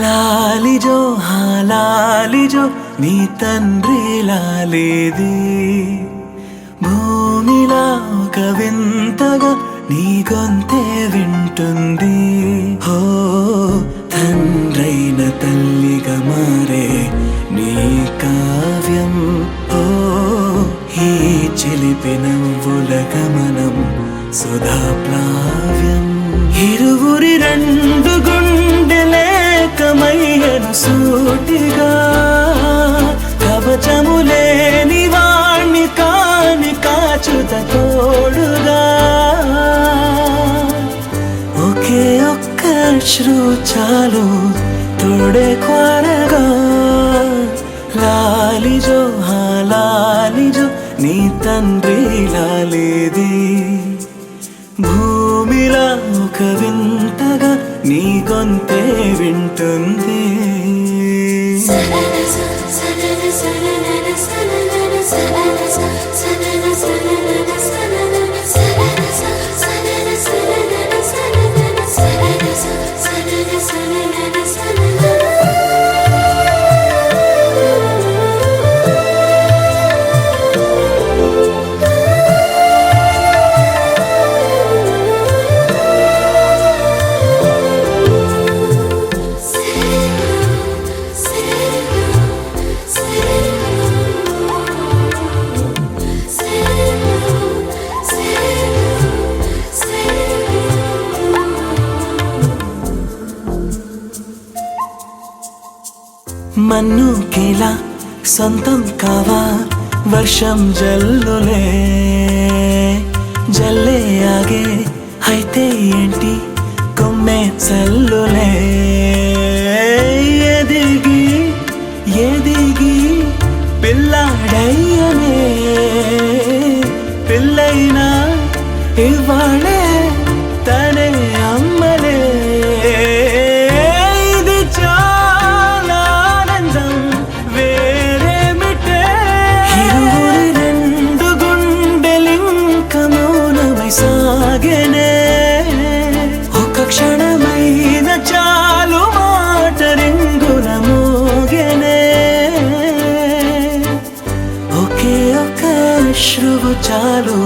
లాలిజో లాలిజో నీ తండ్రి లాలేది భూమిలా ఒక వింతగా నీ గొంతే వింటుంది. హో తండ్రైన తల్లిగా మారే నీ కావ్యం. ఓ ఈ చిలిపి నవ్వుల గమనం సుధా ప్లావ్యం. ఇరువురి రెండు గుండెలేకమయ్యను సూటిగా కవచములేని వాణ్ణి కాని కాచుత తోడుగా. ఒకే ఒక్క అశ్రు చాలు తోడే క్వారగా. లాలిజో లాలిజో నీ తండ్రి లాలేది భూమిలా ఒక వింతగా నీ గొంతే వింటుంది. మన్నుకేలా సొంతం కావా వర్షం జల్లులే జల్లే ఆగే అయితే ఏంటి కొమ్మే చల్లులే. ఎదిగి ఎదిగి పిల్లాడయ్యనే పిల్లైనా ఇవాళే తనే అమ్మలే. సాగనే ఒక క్షణమైన చాలు మాట రింగున మోగనే. ఒకే ఒక అశ్రువు చాలు